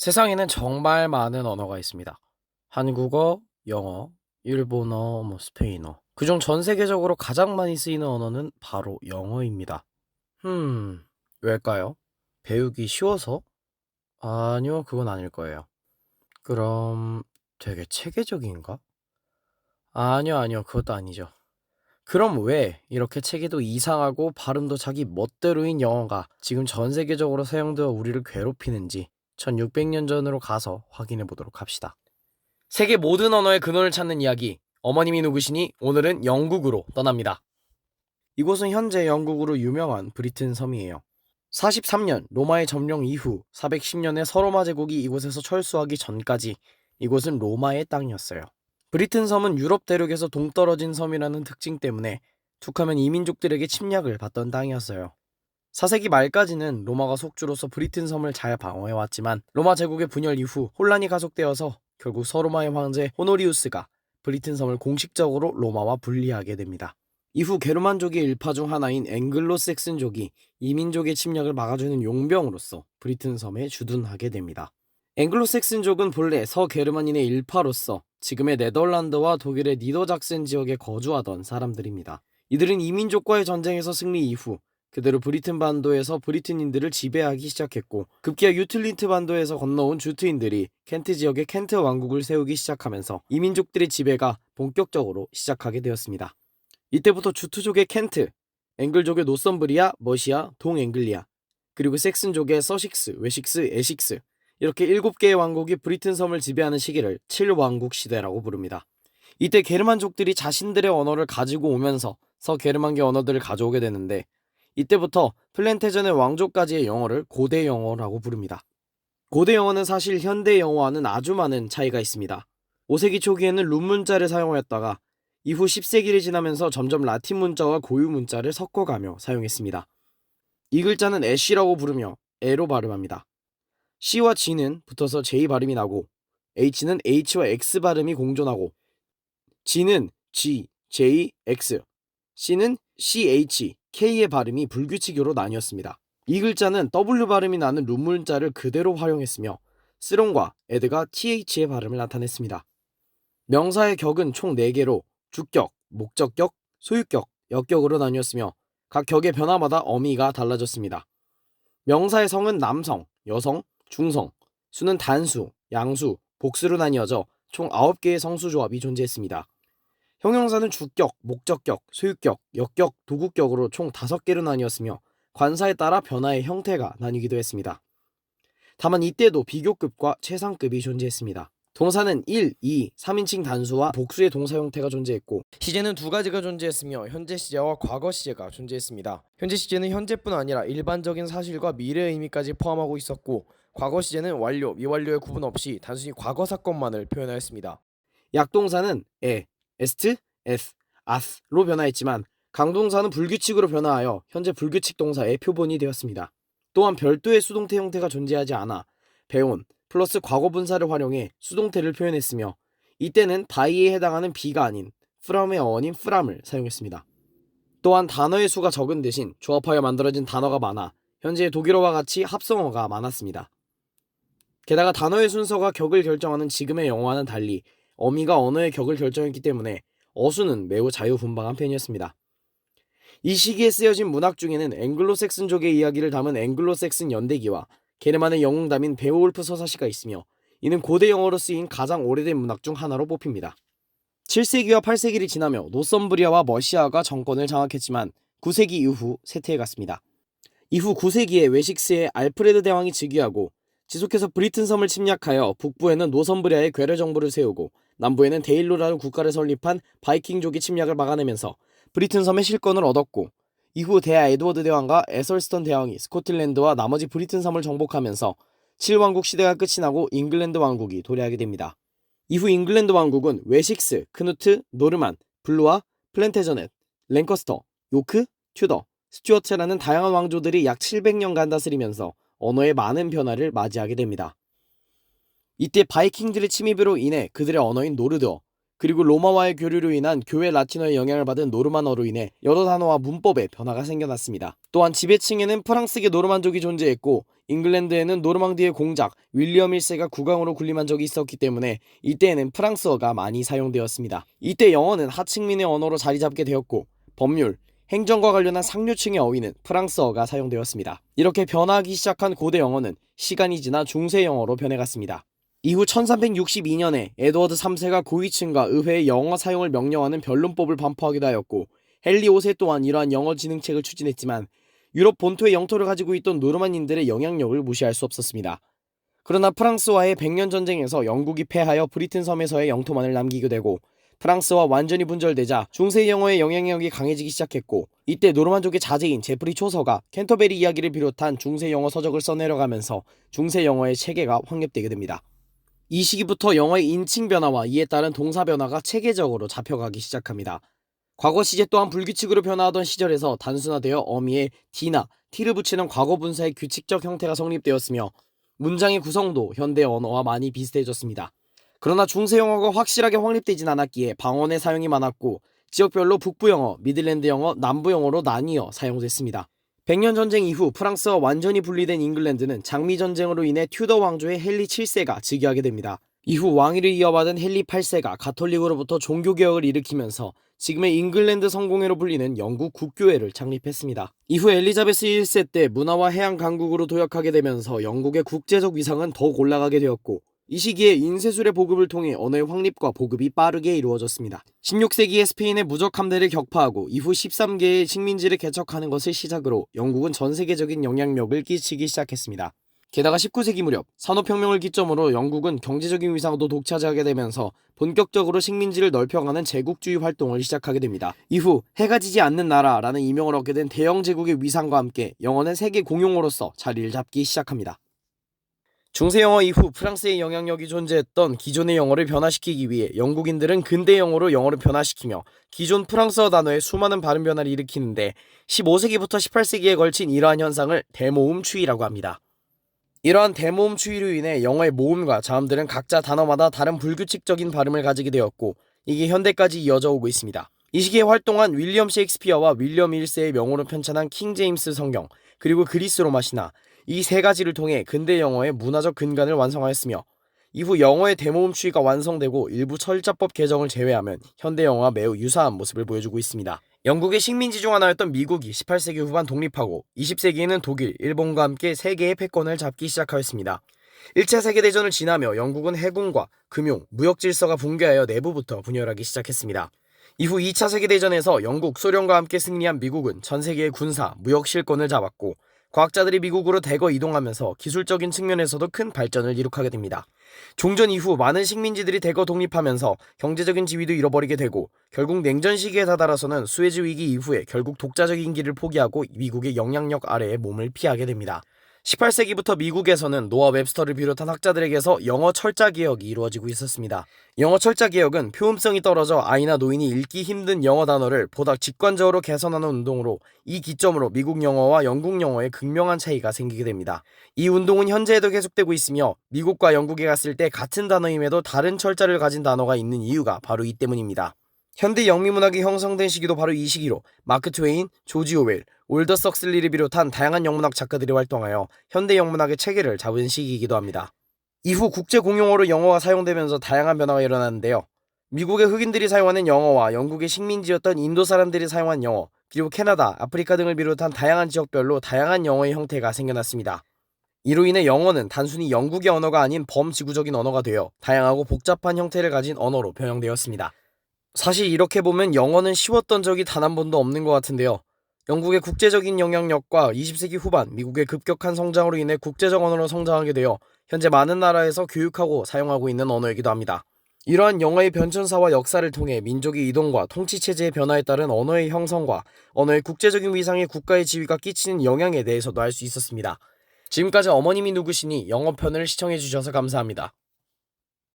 세상에는 정말 많은 언어가 있습니다. 한국어, 영어, 일본어, 스페인어. 그중 전 세계적으로 가장 많이 쓰이는 언어는 바로 영어입니다. 왜일까요? 배우기 쉬워서? 아니요, 그건 아닐 거예요. 그럼 되게 체계적인가? 아니요, 그것도 아니죠. 그럼 왜 이렇게 체계도 이상하고 발음도 자기 멋대로인 영어가 지금 전 세계적으로 사용되어 우리를 괴롭히는지 1600년 전으로 가서 확인해 보도록 합시다. 세계 모든 언어의 근원을 찾는 이야기. 어머님이 누구시니? 오늘은 영국으로 떠납니다. 이곳은 현재 영국으로 유명한 브리튼 섬이에요. 43년 로마의 점령 이후 410년에 서로마 제국이 이곳에서 철수하기 전까지 이곳은 로마의 땅이었어요. 브리튼 섬은 유럽 대륙에서 동떨어진 섬이라는 특징 때문에 툭하면 이민족들에게 침략을 받던 땅이었어요. 4세기 말까지는 로마가 속주로서 브리튼 섬을 잘 방어해왔지만 로마 제국의 분열 이후 혼란이 가속되어서 결국 서로마의 황제 호노리우스가 브리튼 섬을 공식적으로 로마와 분리하게 됩니다. 이후 게르만족의 일파 중 하나인 앵글로색슨족이 이민족의 침략을 막아주는 용병으로서 브리튼 섬에 주둔하게 됩니다. 앵글로색슨족은 본래 서게르만인의 일파로서 지금의 네덜란드와 독일의 니더작센 지역에 거주하던 사람들입니다. 이들은 이민족과의 전쟁에서 승리 이후 그대로 브리튼 반도에서 브리튼인들을 지배하기 시작했고, 급기야 유틀린트 반도에서 건너온 주트인들이 켄트 지역에 켄트 왕국을 세우기 시작하면서 이민족들의 지배가 본격적으로 시작하게 되었습니다. 이때부터 주트족의 켄트, 앵글족의 노썸브리아, 머시아, 동앵글리아, 그리고 섹슨족의 서식스, 웨식스, 에식스, 이렇게 7개의 왕국이 브리튼 섬을 지배하는 시기를 7왕국 시대라고 부릅니다. 이때 게르만족들이 자신들의 언어를 가지고 오면서 서게르만계 언어들을 가져오게 되는데, 이때부터 플랜테전의 왕족까지의 영어를 고대 영어라고 부릅니다. 고대 영어는 사실 현대 영어와는 아주 많은 차이가 있습니다. 5세기 초기에는 룸 문자를 사용하였다가 이후 10세기를 지나면서 점점 라틴 문자와 고유 문자를 섞어가며 사용했습니다. 이 글자는 애쉬라고 부르며 에로 발음합니다. C와 G는 붙어서 J 발음이 나고, H는 H와 X 발음이 공존하고, G는 G, J, X, C는 CH, K의 발음이 불규칙으로 나뉘었습니다. 이 글자는 W 발음이 나는 룸문자를 그대로 활용했으며 스롱과 에드가 TH의 발음을 나타냈습니다. 명사의 격은 총 4개로 주격, 목적격, 소유격, 역격으로 나뉘었으며 각 격의 변화마다 어미가 달라졌습니다. 명사의 성은 남성, 여성, 중성, 수는 단수, 양수, 복수로 나뉘어져 총 9개의 성수 조합이 존재했습니다. 형용사는 주격, 목적격, 소유격, 역격, 도구격으로 총 5개로 나뉘었으며 관사에 따라 변화의 형태가 나뉘기도 했습니다. 다만 이때도 비교급과 최상급이 존재했습니다. 동사는 1, 2, 3인칭 단수와 복수의 동사 형태가 존재했고, 시제는 2가지가 존재했으며 현재 시제와 과거 시제가 존재했습니다. 현재 시제는 현재뿐 아니라 일반적인 사실과 미래의 의미까지 포함하고 있었고, 과거 시제는 완료, 미완료의 구분 없이 단순히 과거 사건만을 표현하였습니다. 약동사는 에스트, 에스, 아스로 변화했지만 강동사는 불규칙으로 변화하여 현재 불규칙 동사의 표본이 되었습니다. 또한 별도의 수동태 형태가 존재하지 않아 배운 플러스 과거분사를 활용해 수동태를 표현했으며, 이때는 바이에 해당하는 비가 아닌 from의 어원인 from을 사용했습니다. 또한 단어의 수가 적은 대신 조합하여 만들어진 단어가 많아 현재의 독일어와 같이 합성어가 많았습니다. 게다가 단어의 순서가 격을 결정하는 지금의 영어와는 달리 어미가 언어의 격을 결정했기 때문에 어수는 매우 자유분방한 편이었습니다. 이 시기에 쓰여진 문학 중에는 앵글로색슨족의 이야기를 담은 앵글로색슨 연대기와 게르만의 영웅담인 베오울프 서사시가 있으며, 이는 고대 영어로 쓰인 가장 오래된 문학 중 하나로 뽑힙니다. 7세기와 8세기를 지나며 노썸브리아와 머시아가 정권을 장악했지만 9세기 이후 쇠퇴해갔습니다. 이후 9세기에 웨식스의 알프레드 대왕이 즉위하고 지속해서 브리튼 섬을 침략하여 북부에는 노썸브리아의 괴뢰 정부를 세우고 남부에는 데일로라는 국가를 설립한 바이킹족이 침략을 막아내면서 브리튼 섬의 실권을 얻었고, 이후 대하 에드워드 대왕과 에설스턴 대왕이 스코틀랜드와 나머지 브리튼 섬을 정복하면서 7왕국 시대가 끝이 나고 잉글랜드 왕국이 도래하게 됩니다. 이후 잉글랜드 왕국은 웨식스, 크누트, 노르만, 블루아, 플랜테저넷, 랭커스터, 요크, 튜더, 스튜어트라는 다양한 왕조들이 약 700년간 다스리면서 언어의 많은 변화를 맞이하게 됩니다. 이때 바이킹들의 침입으로 인해 그들의 언어인 노르드어, 그리고 로마와의 교류로 인한 교회 라틴어의 영향을 받은 노르만어로 인해 여러 단어와 문법에 변화가 생겨났습니다. 또한 지배층에는 프랑스계 노르만족이 존재했고, 잉글랜드에는 노르망디의 공작 윌리엄 1세가 국왕으로 군림한 적이 있었기 때문에 이때에는 프랑스어가 많이 사용되었습니다. 이때 영어는 하층민의 언어로 자리 잡게 되었고 법률, 행정과 관련한 상류층의 어휘는 프랑스어가 사용되었습니다. 이렇게 변화하기 시작한 고대 영어는 시간이 지나 중세 영어로 변해갔습니다. 이후 1362년에 에드워드 3세가 고위층과 의회의 영어 사용을 명령하는 변론법을 반포하기도 하였고 헨리 5세 또한 이러한 영어 진흥책을 추진했지만 유럽 본토의 영토를 가지고 있던 노르만인들의 영향력을 무시할 수 없었습니다. 그러나 프랑스와의 100년 전쟁에서 영국이 패하여 브리튼 섬에서의 영토만을 남기게 되고 프랑스와 완전히 분절되자 중세 영어의 영향력이 강해지기 시작했고 이때 노르만족의 자제인 제프리 초서가 캔터베리 이야기를 비롯한 중세 영어 서적을 써내려가면서 중세 영어의 체계가 확립되게 됩니다. 이 시기부터 영어의 인칭 변화와 이에 따른 동사 변화가 체계적으로 잡혀가기 시작합니다. 과거 시제 또한 불규칙으로 변화하던 시절에서 단순화되어 어미에 d나 t를 붙이는 과거 분사의 규칙적 형태가 성립되었으며 문장의 구성도 현대 언어와 많이 비슷해졌습니다. 그러나 중세 영어가 확실하게 확립되진 않았기에 방언의 사용이 많았고 지역별로 북부 영어, 미들랜드 영어, 남부 영어로 나뉘어 사용됐습니다. 100년 전쟁 이후 프랑스와 완전히 분리된 잉글랜드는 장미 전쟁으로 인해 튜더 왕조의 헨리 7세가 즉위하게 됩니다. 이후 왕위를 이어받은 헨리 8세가 가톨릭으로부터 종교개혁을 일으키면서 지금의 잉글랜드 성공회로 불리는 영국 국교회를 창립했습니다. 이후 엘리자베스 1세 때 문화와 해양 강국으로 도약하게 되면서 영국의 국제적 위상은 더욱 올라가게 되었고 이 시기에 인쇄술의 보급을 통해 언어의 확립과 보급이 빠르게 이루어졌습니다. 16세기에 스페인의 무적 함대를 격파하고 이후 13개의 식민지를 개척하는 것을 시작으로 영국은 전 세계적인 영향력을 끼치기 시작했습니다. 게다가 19세기 무렵 산업혁명을 기점으로 영국은 경제적인 위상도 독차지하게 되면서 본격적으로 식민지를 넓혀가는 제국주의 활동을 시작하게 됩니다. 이후 해가 지지 않는 나라라는 이명을 얻게 된 대영 제국의 위상과 함께 영어는 세계 공용어로서 자리를 잡기 시작합니다. 중세 영어 이후 프랑스의 영향력이 존재했던 기존의 영어를 변화시키기 위해 영국인들은 근대 영어로 영어를 변화시키며 기존 프랑스어 단어의 수많은 발음 변화를 일으키는데 15세기부터 18세기에 걸친 이러한 현상을 대모음 추이라고 합니다. 이러한 대모음 추이로 인해 영어의 모음과 자음들은 각자 단어마다 다른 불규칙적인 발음을 가지게 되었고 이게 현대까지 이어져 오고 있습니다. 이 시기에 활동한 윌리엄 셰익스피어와 윌리엄 1세의 명호로 편찬한 킹 제임스 성경 그리고 그리스 로마 신화 이 세 가지를 통해 근대 영어의 문화적 근간을 완성하였으며 이후 영어의 대모음 추이가 완성되고 일부 철자법 개정을 제외하면 현대 영어와 매우 유사한 모습을 보여주고 있습니다. 영국의 식민지 중 하나였던 미국이 18세기 후반 독립하고 20세기에는 독일, 일본과 함께 세계의 패권을 잡기 시작하였습니다. 1차 세계대전을 지나며 영국은 해군과 금융, 무역 질서가 붕괴하여 내부부터 분열하기 시작했습니다. 이후 2차 세계대전에서 영국, 소련과 함께 승리한 미국은 전 세계의 군사, 무역 실권을 잡았고 과학자들이 미국으로 대거 이동하면서 기술적인 측면에서도 큰 발전을 이룩하게 됩니다. 종전 이후 많은 식민지들이 대거 독립하면서 경제적인 지위도 잃어버리게 되고 결국 냉전 시기에 다다라서는 수에즈 위기 이후에 결국 독자적인 길을 포기하고 미국의 영향력 아래에 몸을 피하게 됩니다. 18세기부터 미국에서는 노아 웹스터를 비롯한 학자들에게서 영어 철자 개혁이 이루어지고 있었습니다. 영어 철자 개혁은 표음성이 떨어져 아이나 노인이 읽기 힘든 영어 단어를 보다 직관적으로 개선하는 운동으로 이 기점으로 미국 영어와 영국 영어에 극명한 차이가 생기게 됩니다. 이 운동은 현재에도 계속되고 있으며 미국과 영국에 갔을 때 같은 단어임에도 다른 철자를 가진 단어가 있는 이유가 바로 이 때문입니다. 현대 영미문학이 형성된 시기도 바로 이 시기로 마크 트웨인, 조지 오웰, 올더 석슬리를 비롯한 다양한 영문학 작가들이 활동하여 현대 영문학의 체계를 잡은 시기이기도 합니다. 이후 국제 공용어로 영어가 사용되면서 다양한 변화가 일어났는데요. 미국의 흑인들이 사용하는 영어와 영국의 식민지였던 인도 사람들이 사용한 영어, 그리고 캐나다, 아프리카 등을 비롯한 다양한 지역별로 다양한 영어의 형태가 생겨났습니다. 이로 인해 영어는 단순히 영국의 언어가 아닌 범지구적인 언어가 되어 다양하고 복잡한 형태를 가진 언어로 변형되었습니다. 사실 이렇게 보면 영어는 쉬웠던 적이 단 한 번도 없는 것 같은데요. 영국의 국제적인 영향력과 20세기 후반 미국의 급격한 성장으로 인해 국제적 언어로 성장하게 되어 현재 많은 나라에서 교육하고 사용하고 있는 언어이기도 합니다. 이러한 영어의 변천사와 역사를 통해 민족의 이동과 통치체제의 변화에 따른 언어의 형성과 언어의 국제적인 위상에 국가의 지위가 끼치는 영향에 대해서도 알 수 있었습니다. 지금까지 어머님이 누구시니 영어편을 시청해주셔서 감사합니다.